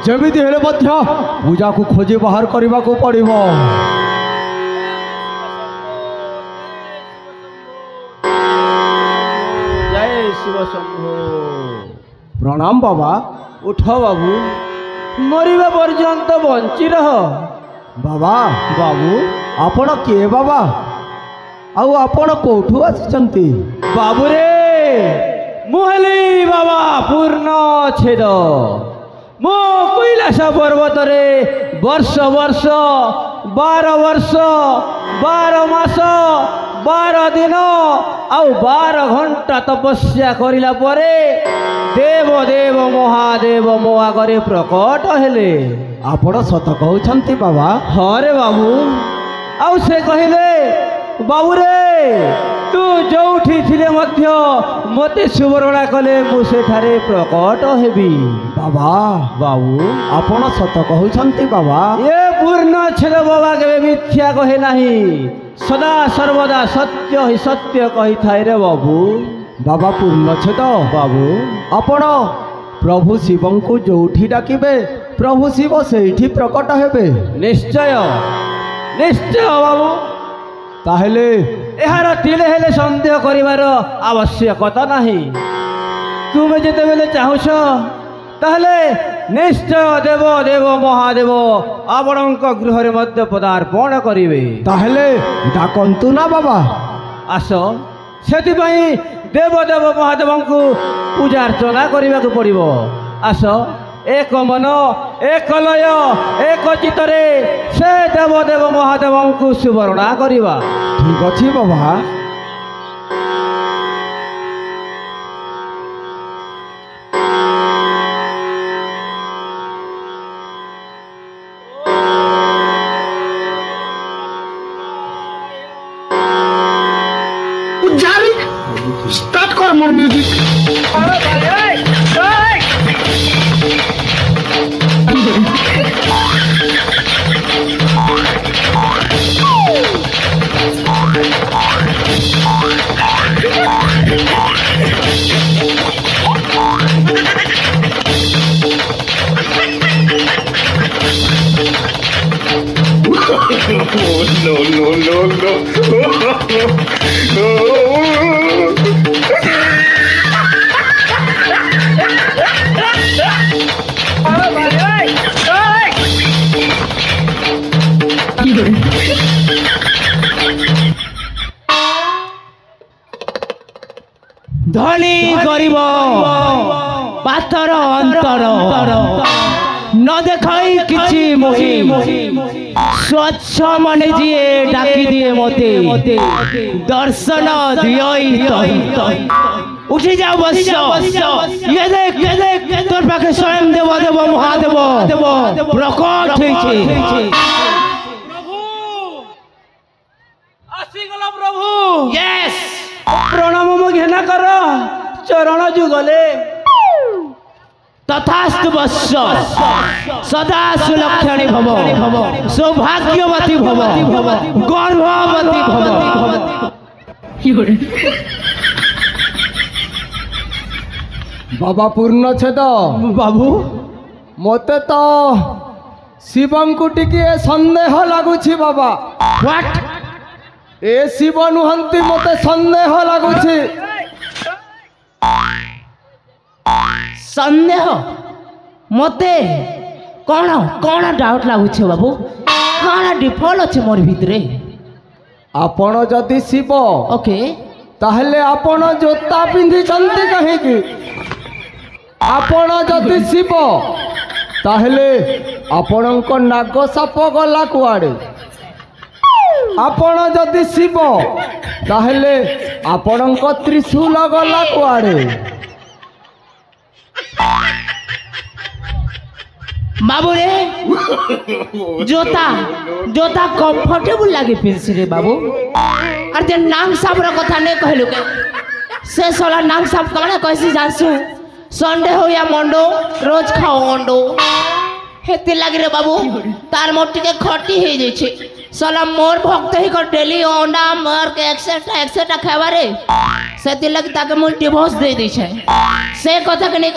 जमिति हेले मध्य पूजा को खोजी बाहर करने को पड़िबो। जय शिव शंभो। प्रणाम बाबा। उठ बाबू, मरिबा पर्यंत बंची रह। बाबा बाबू आपण किए बाबा आउ आपण कोठू आछंती? बाबू रे मुहली बाबा पूर्ण छेद मो कैलाश पर्वत रे वर्ष वर्ष 12 वर्ष 12 मास 12 दिन आउ 12 घंटा तपस्या करिला परे देव देव महादेव मो आगरे प्रकट हेले। आपण सत कहउछंती बाबा? हाँ रे बाबू। आउ से कहले बाबू रे तू जोठी थिले मध्य मते सुवर्ण कले मु सेठारे प्रकट हेबी। बाबा बाबू आपण सत कहउछंती बाबा? ये पूर्ण छेद बाबा के मिथ्या कहे नहीं, सदा सर्वदा सत्य ही सत्य कही थाए रे बाबू। बाबा पूर्ण छेद बाबू आपण प्रभु शिव को जोठी डाकिबे प्रभु शिव सेठी प्रकट हेबे? निश्चय निश्चय बाबू। ताहेले एहार तिले हेले संदेह करिवार आवश्यकता नहीं। तुम जेते बेले चाहुछ ताहले निश्चय देव देव महादेव आपणक गृह रे मध्य पदार्पण करिवे। ताहेले डाकंतु ना बाबा? आस सेति पई देव देव महादेव को पूजा अर्चना करने को पड़ो। आस एक मन एक लय एक चित्तरे से देव देव महादेव को सुवर्णा करवा। ठीक अच्छे बाबा। स्टार्ट कर मोर music. No, no, no, no. धनी गरीब पाथर अंतर न देखाई किछि मोहि स्वच्छ मन जिए डाकी दिए मते दर्शन दियई तहि उठी जाओ बस। ये देख तोर पाखे स्वयं देव देव महादेव प्रकट होइछे। आसी गला प्रभु। यस प्रणाम मो घेना कर चरण जुगले। तथास्तु वत्स सदा सुलक्षणी भव सौभाग्यवती भव गर्भवती भव। बाबा पूर्ण छेद बाबू मते तो शिवं को टिके संदेह लगुछि बाबा। व्हाट ए शिव नुहंती मते संदेह लगुछि। संदेह मते कौन कौन डाउट लगुछ बाबू? कौन डिफॉल्ट अच्छे मोर भितरे? आपण जदि शिव ओके ताहले आपण जोता पिंधि चंती कहीं की? आपण जदि शिव ताहले आपणक नाग साप गला कुआडे? आपण जदि शिव ताहले आपणक त्रिशूल गला कुआडे? बाबू रे जोता जोता कंफर्टेबल लागे पिंसी रे बाबू। और जे नांग साहब रो कथा ने कहलु के से सोला नांग साहब कने कहसी जानसु संडे हो या मंडो रोज खाओ अंडो हेती लागे रे बाबू। तार मोर टिके खटी हे जाय छे सोला मोर भक्त ही को डेली अंडा मर के एक्सेट्रा खावा रे सेती लगे ताके मोर डिवोर्स दे दै छे। से कथा के नहीं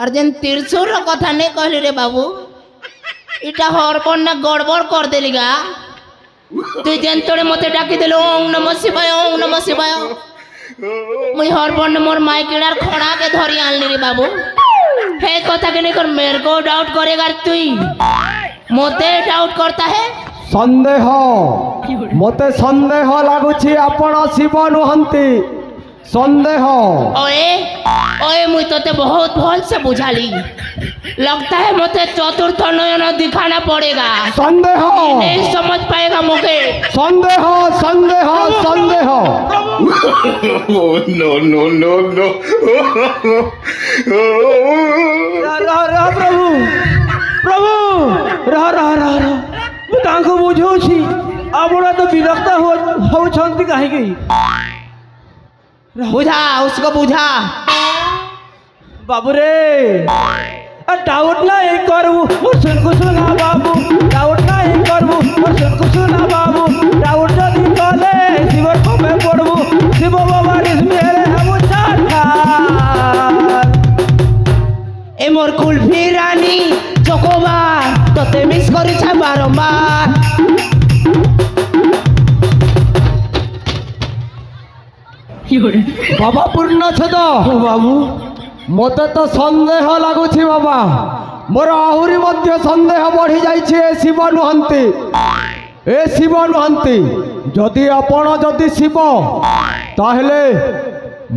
আর যেন ত্রিশূল কথা নেই कहली रे बाबू इटा हरपन ना गड़बड़ कर देली गा तु जेन तोड़े मते डाकी देलो ओम नमः शिवाय ओम नमः शिवाय मुई हरपन मोर माइकेडार खड़ा के धरी आनली रे बाबू हे कथा के नहीं कर मेरे को डाउट करेगा तुई मते डाउट करता है संदेह मते संदेह लागुछि आपण शिव नुहंती संदेह ओए ओए मुई तोते बहुत भल से बुझाली लगता है मुझे चतुर्थ नयन दिखाना पड़ेगा संदेह नहीं समझ पाएगा मुझे संदेह संदेह संदेह नो नो नो नो रह प्रभु प्रभु रह रह रह रह ମୁଁ ତାଙ୍କୁ ବୁଝଉଛି ଆପଣ ତ ବିରକ୍ତ ହଉଛନ୍ତି କାହିଁକି बुझा उसको बुझा बाबू रे डाउट नहीं करबू सुनकु सुना बाबू डाउट नहीं करबू सुनकु सुना बाबू डाउट जदि कले शिव कमे पड़बू शिव बाबा मेरे हम चाठा ए मोर कुल्फी रानी चकोबार तोते मिस करिछ बारंबार बाबा पूर्ण छेद बाबू मते तो संदेह लगुछि बाबा मोर आहुरी मध्य संदेह बढ़ी जाइछे शिव नुहंती ए शिव नुहंती जदि आपण जदि शिव ताहले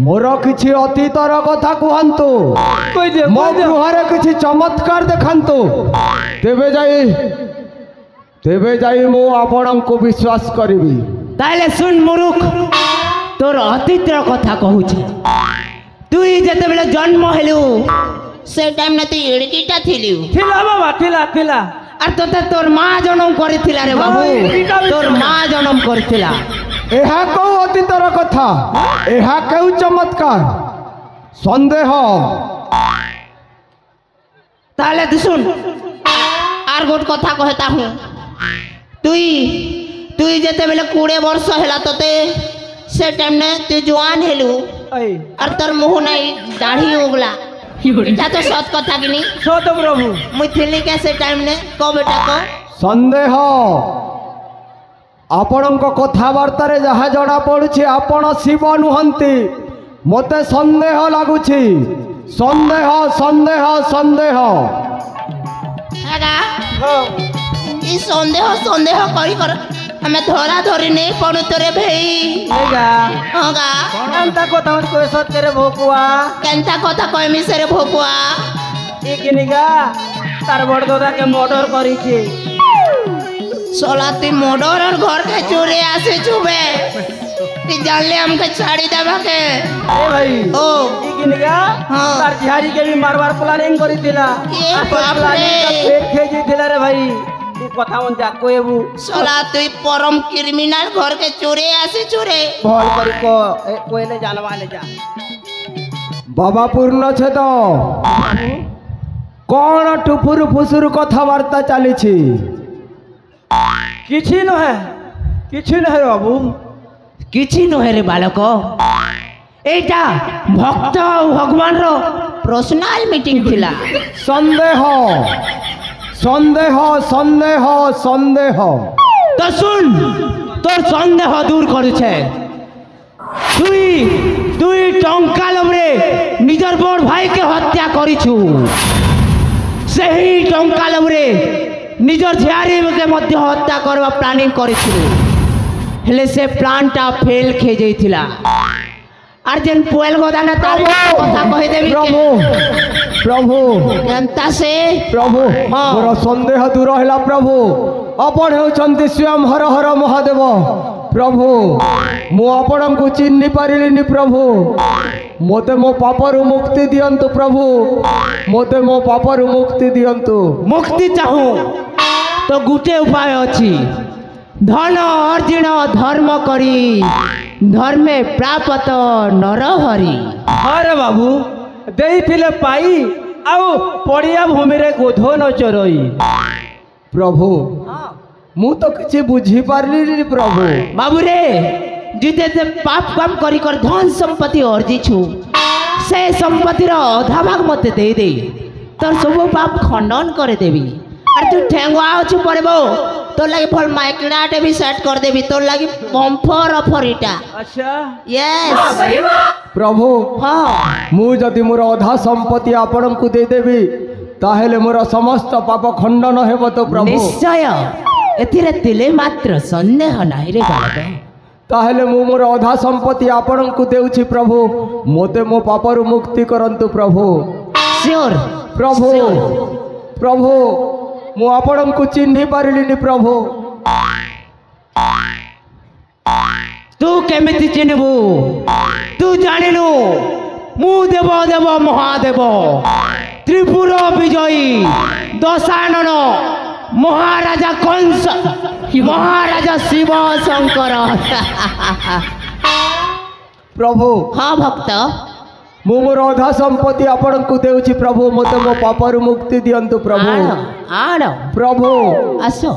मोर किछि अतीतर कथा कहंतु मो गृहरे किछि चमत्कार देखंतु तेबे जाई मो आपणको विश्वास करिबी ताले सुन मुरुख तोर अतीतर कथा कहूछे तुई जते बेले जन्म हेलु से टाइम ना तू एड़कीटा थिलु थिला बाबा थिला थिला आर तोते तोर मां जन्म करिथिला रे बाबू तोर मां जन्म करिथिला एहा को अतीतर कथा एहा केउ चमत्कार संदेह ताले तू सुन आर गोट कथा कहता हूं तुई जते बेले 20 वर्ष हेला तोते से टाइम ने तू जवान हेलु और तोर मुंह नहीं दाढ़ी उगला इटा तो सत कथा कि नहीं सत प्रभु मुई थिली के से टाइम ने को बेटा को संदेह आपणक कथबार्ता रे जहा जड़ा पड़ुछि आपण शिव नुहंती मते संदेह लागुछि संदेह संदेह संदेह हेगा ई संदेह संदेह करी कर हमें धरा धरी नहीं पड़ू तोरे भई हेगा होगा केनता कथा मत कोइ सत करे भोकुआ केनता कथा कहमी से रे भोकुआ ए किनिगा तार बड़ दादा के मर्डर करी छी सोला तू मर्डर और घर के चोरी आसे छुबे ती जान ले हमके छाड़ी देबा के ए भाई ओ ई किनिगा हां तार बिहारी के भी मारवार प्लानिंग करी दिला ए बाप रे पेट खेजी दिला रे भाई ई कथा मन जा कोएबू सोला तू परम क्रिमिनल घर के चोरी आसे चोरे भल करी को कोइले जानवा ले जा बाबा पूर्ण छे तो कोन टुपुर फुसुर कथबार्ता चली छी किछि न है बाबू किछि न है रे बालक एटा भक्त भगवान रो पर्सनल मीटिंग थिला संदेह संदेह संदेह संदेह तो सुन तोर संदेह दूर करू छे तुई टंका लबरे निजर बड़ भाई के हत्या करिछु सही टंका लबरे निजर झियारी के मध्य हत्या करवा प्लानिंग करिछु हेले से प्लानटा फेल खे जइथिला आर जेन पोएल गोदाना तार कथा कहि देबी प्रभु प्रभु जनता से प्रभु मोर संदेह दूर हैला प्रभु आपण हेउछंती स्वयं हर हर महादेव प्रभु मु आपण को चिन्हि पारिलिनी प्रभु मोते मो पापरु मुक्ति दियंतु प्रभु मोते मो पापरु मुक्ति दियंतु मुक्ति चाहू तो गुटे उपाय अछि धन अर्जुन धर्म करी धर्मे प्राप्त नरहरि अरे बाबू देइथिले पाई आउ पड़िया भूमि रे गोधो न चरई प्रभु मु तो किछि बुझी पारली प्रभु बाबू रे जिते ते पाप काम करी कर धन संपत्ति अर्जी छु से संपत्तिर अधा भाग मत दे दे तोर सब पाप खंडन कर देवी अरे तू ठेंगुआ अच्छु पड़बो तोर लगे भल माइकड़ाटे भी सेट कर देवी तोर लगे बम्फर ऑफर इटा अच्छा यस प्रभु हाँ मु जदि मोर अधा संपत्ति आपण को दे देबी ताहेले मोर समस्त पाप खंडन हेब तो प्रभु निश्चय एथिरे तिले मात्र संदेह नाही रे बालक ताहेले मु मोर अधा संपत्ति आपण को देउछि प्रभु मोते मो पापरु मुक्ति करंतु प्रभु श्योर प्रभु प्रभु मु आपण को चिन्हि पारिलिनि प्रभु तू केमिति चिन्हबू तू जानिनु मु देव देव महादेव त्रिपुर विजयी दशानन महाराजा कंस महाराजा शिव शंकर प्रभु हाँ भक्त मु मोर अधा संपत्ति आपण को देउछि प्रभु मोते मो पापरु मुक्ति दियंतु प्रभु आड़ प्रभु आसो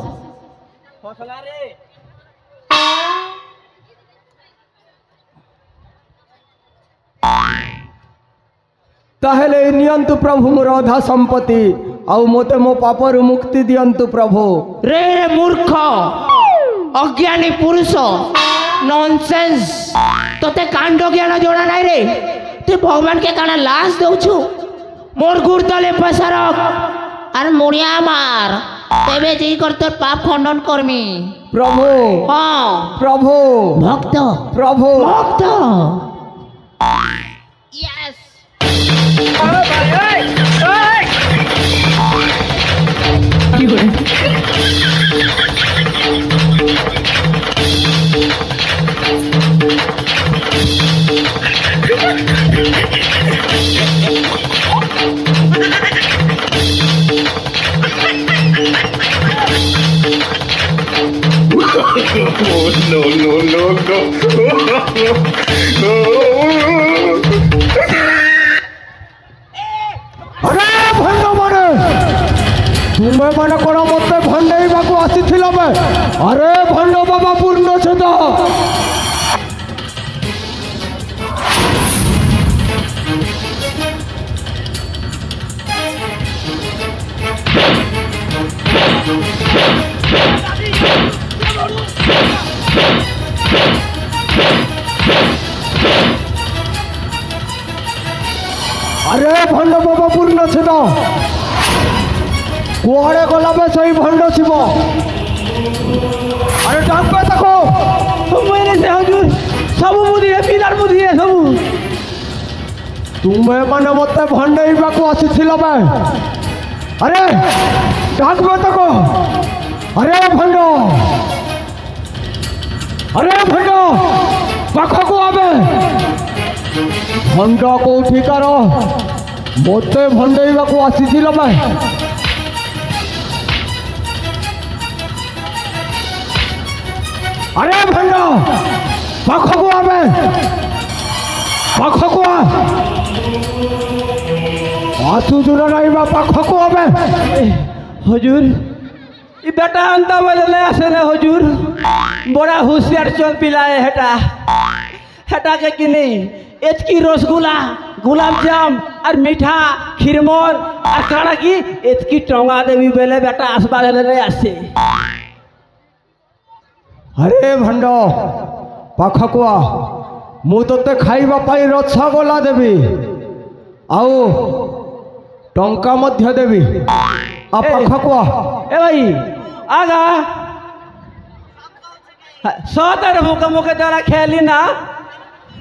ताहेले नियंतु प्रभु मोर अधा संपत्ति आउ मोते मो पापरु मुक्ति दियंतु प्रभु रे रे मूर्ख अज्ञानी पुरुष नॉनसेंस तोते कांड ज्ञान जोड़ा नहीं रे तू भगवान के काना लाश दउछु मोर गुर तले पैसा रख आर मुड़िया मार तेबे जी कर तोर पाप खंडन करमी प्रभु हाँ प्रभु भक्त प्रभु भक्त yes no, no, no, no. अरे भंड माने तुम्हें माने कोन मते भंडेइबाकू आसीथिल बे अरे भंड बाबा पूर्ण छेद अरे भंड बाबा पूर्ण छेद कुआड़े गला बे सही भंड शिव अरे डाक पे देखो मैंने से हुजूर सब बुद्धि है पीलार बुद्धि है सब तुम्हें माने मते भंडेइबाकू आसीथिल बे अरे डाक पे देखो अरे भंड पाखकू आबे भंड कोठिकार मते भंडेइबाकू आसीथिल बे अरे भंड पाखकू आबे पाखकू आ आसुजुर नाइबा पाखकू आबे हुजूर ये बेटा अंता वाले ले आसे रे हुजूर बड़ा होशियार चल पिलाए हेटा हेटा के कि नहीं एतकी रसगुल्ला गुलाब जाम और मीठा खीरमोर और काड़ा की एतकी टोंगा देवी बेले बेटा आसबा ले आसे अरे भंड पाखकू आ मु तोते खाइबा पाई रसगोला देवी आउ टंका मध्य देवी आ पाखकू आ ए भाई आगा सतर मुके मुके द्वारा खेली ना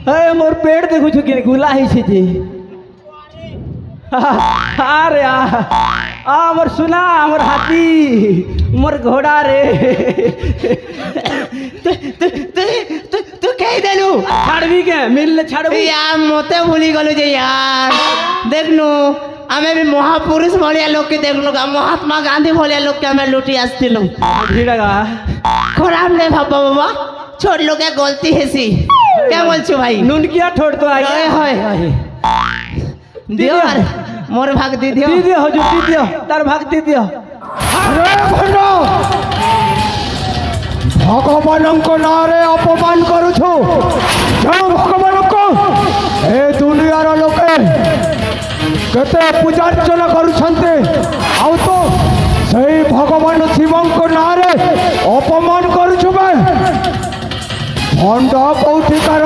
हे मोर पेट देखु छु कि गुला ही छी जी अरे आ मोर सुना मोर हाथी मोर घोड़ा रे तू कह देलू छाड़बी के मिल छाड़बी यार मते भूली गलु जे यार देखनु आमे भी महापुरुष भलिया लोग के देखनु का महात्मा गांधी भलिया लोग के हमें लूटी आस्तिलु भिड़गा खराब नहीं भाबा बाबा छोड़ लो क्या गलती है सी क्या बोल छु भाई नून किया ठोड़ तो आई ओए होए दियो यार मोर भाग दी दियो दी दियो हुजूर दी दियो तार भाग दी दियो अरे भंड भगवान को नारे अपमान करू छु जाओ भगवान को ए दुनियार लोके केते पूजार्चना करुछन्ते आउ तो सही भगवान शिवंक नारे अपमान करुछु बे भंड कौठिकार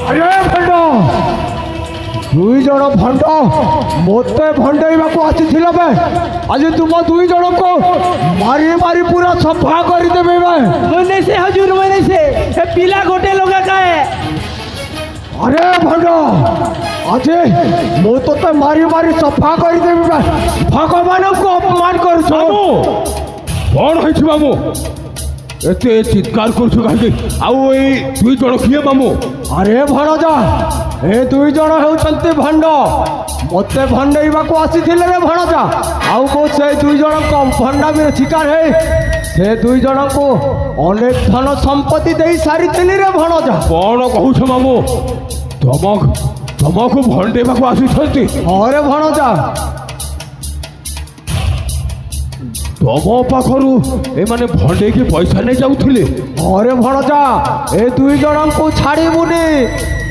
अरे भंड दुई जन भंड मत भंडा को आसी आज तुम दुई जन को मारी मारी पूरा सफा करदेवे मैंने से हजूर मैंने से पिला गोटे लगा का है। अरे भंड आज मु तो मारी मारी सफा करदेवी भगवान को अपमान कर कौन है मामू एते चित्कार करछु काहे आउ ए दुई जण किए मामू अरे भणजा ए दुई जन होउछन्ते भंड मते भंडईबा को आसीथिले रे भणजा आउ को से दुई जन को भंडा भी शिकार है से दुई जन को अनेक धन संपत्ति देई सारिथिले रे भणजा कौन कहूछ मामू तुमको भंडेबा को आसीछन्ते अरे भणजा तुम पाखरु ए माने भंडे के पैसा नहीं जाउथिले अरे भणजा ए दुई जन को छाड़ीबुनी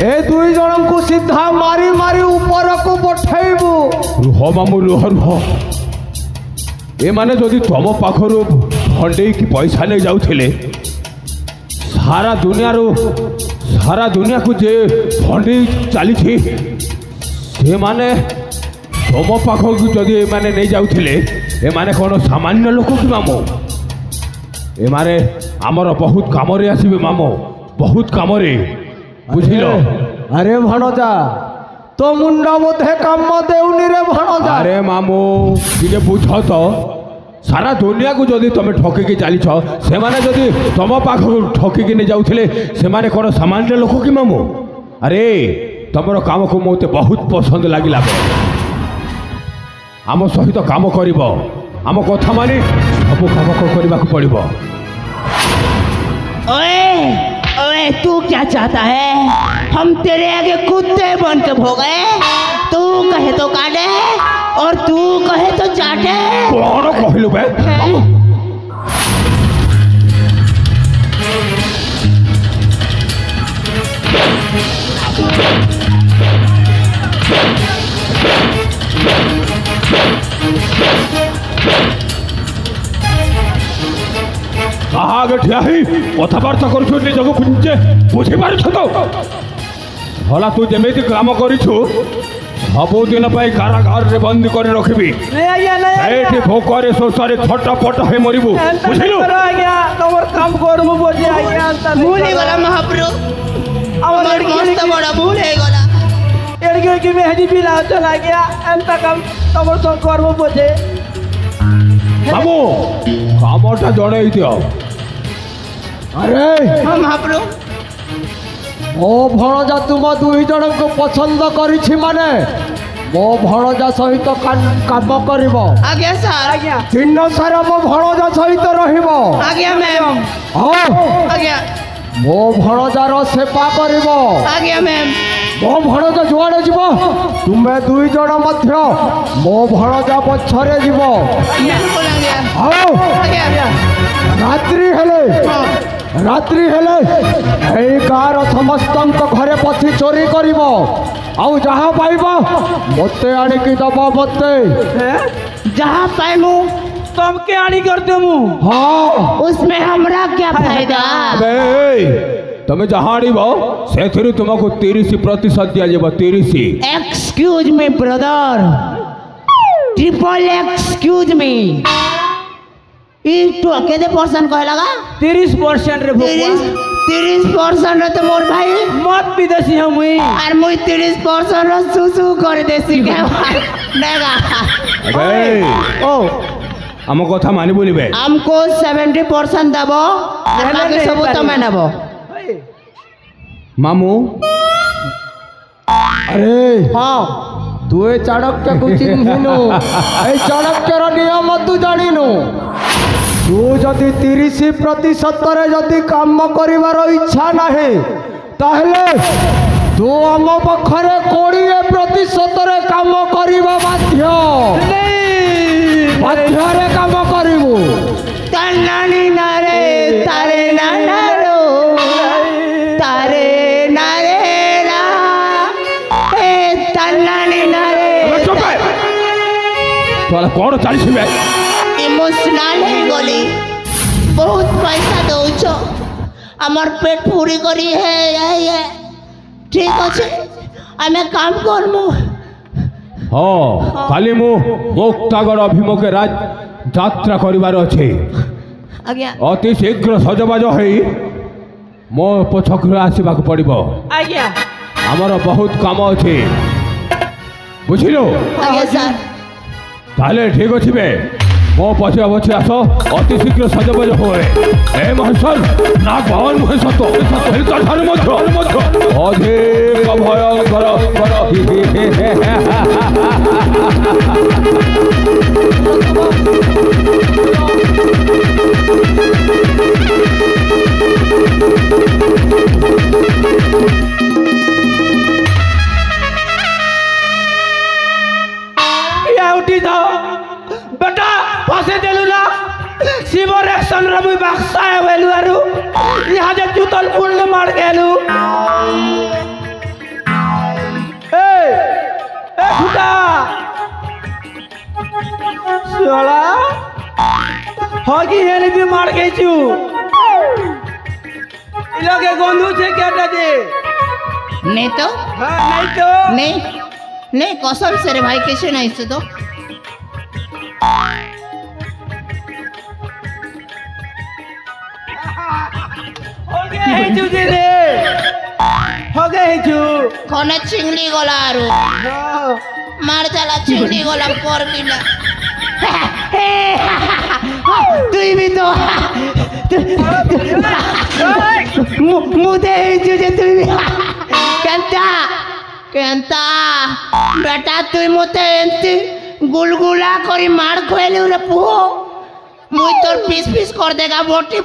ए दुई जन को सीधा मारी मारी ऊपर को पठाइबु रुह मामू रुह ए माने जदि तुम पाखरु भंडे की पैसा नहीं जाउथिले सारा दुनिया को जे भंडे चली से माने तुम पाखक जदि ए माने नहीं जाउथिले ए माने कौन सामान्य लोक कि मामू ए माने आमर बहुत काम रे आसीबे मामू बहुत काम रे बुझिलो अरे भणजा तो मुंडा बोधे काम देउनी रे भणजा अरे मामू किने बुझ तो सारा दुनिया को जदि तुम ठकिकी चली से माने जदि तुम पाखक ठकिकी नहीं जाउथिले से माने कौन सामान्य लोक कि मामू अरे तुमर काम को मते बहुत पसंद लागिला आम सहित काम करिब आम कथा मानी सब काम करने को पड़िब ओए ओए तू क्या चाहता है हम तेरे आगे कुत्ते बन के भोगे तू कहे तो काटे और तू कहे तो चाटे कौन कहलु बे आगे ठिया ही कथबार्ता करूँ निजक पुंजे बुझी पार तो भला तू जमी काम करूँ सबुदिन कारागार रे बंदी कर रखी भोकर शोषे छटपट हो मरबू बुझलु काम करमु बोझे आज्ञा भूल ही गला महाप्रभु हमर मस्त बड़ा भूल है गला एड़गे की मेहदी पिला चला गया एंता काम तमर सब करमु बोझे मामू कामटा जड़े दियो अरे हम महाप्रभु मो भणजा तुम दुई जन को पसंद करिछि माने मो भणजा सहित काम करिवो आज्ञा सर आज्ञा दिन सारा मो भणजा सहित रहिवो आज्ञा मैम हां आज्ञा मो भणजार सेवा करिवो आज्ञा मैम मो भणजा जुआड़े जीवो तुमे दुई जन मध्य मो भणजा पछरे जीवो बिल्कुल आज्ञा आओ आज्ञा रात्रि हेले ए गार समस्त घरे पशि चोरी करिव आउ जहाँ पाइब मते आनिकी दब मते जहाँ पाइमु तुम के आनी करते मु हाँ उसमें हमरा क्या फायदा तुम जहाँ आनिब से तुमको 30% दिया जाब 30। Excuse me brother triple excuse me ई तो केते परसेंट कहे लगा 30% रे 30% रे तो मोर भाई मत विदेशी हम मुई और मुई 30% रे सुसु कर देसी के नेगा ओ हम कथा मानि बोलिबे हमको 70% दबो और बाकी सब तमे नेबो मामू अरे हाँ तू ए चाणक्य को चिन्हिनु ए चाणक्यर नियम तू जानिनु तू जदि 30% रे जदि काम करिवार इच्छा नाही ताहले तू आम पाखरे 20% रे काम करिबा बाध्य ବାଧ୍ୟରେ କାମ କରିବୁ। ତନାନି ନାରେ ତାରେ ନାନାରୋ ତାରେ ନାରେ ରା ଏ ତନାନି ନାରେ তোরা কোন চালিছি বে ইমোশনাল হয়ে গলি বহুত পয়সা দৌছ আমার পেট পুরি করি হে ঠিক আছে আমি কাম করমু হ্যাঁ কালি মু মুক্তাগড় অভিমুখে যাত্রা করিবার আছে আজ্ঞা অতি শীঘ্র সজবাজ হই মো পছকরে আসিবাক পড়িব আজ্ঞা আমার বহুত কাম আছে বুঝিল আজ্ঞা স্যার তাহলে ঠিক আছে বে মো পছে পছে আস অতি শীঘ্র সজবাজ হয়ে এ মহেশ্বর না ভবন মুহে সত ঠার মধ্য অধিক ভয়ঙ্কর उठी जाओ बेटा फसे देलु ना शिवर एक्शन रबी बक्सा वेलु आरु यहाँ जे जुतल पुल मार गेलु ए फुटा सोला होगी हेली भी मार गई छु इलोगे गोंधु छे केटा जे नहीं तो हां नहीं तो नहीं कसम से रे भाई कैसे नहीं से तो हो गए कोने चिंगली गला आरु मार चला चिंगली गला पर किला তুই भी तो मुदे तुझे तुई केंता केंता बेटा तुई मते एंती गुलगुला करी मार खोएलु रे पुओ मुई तोर पीस पीस कर देगा बोटी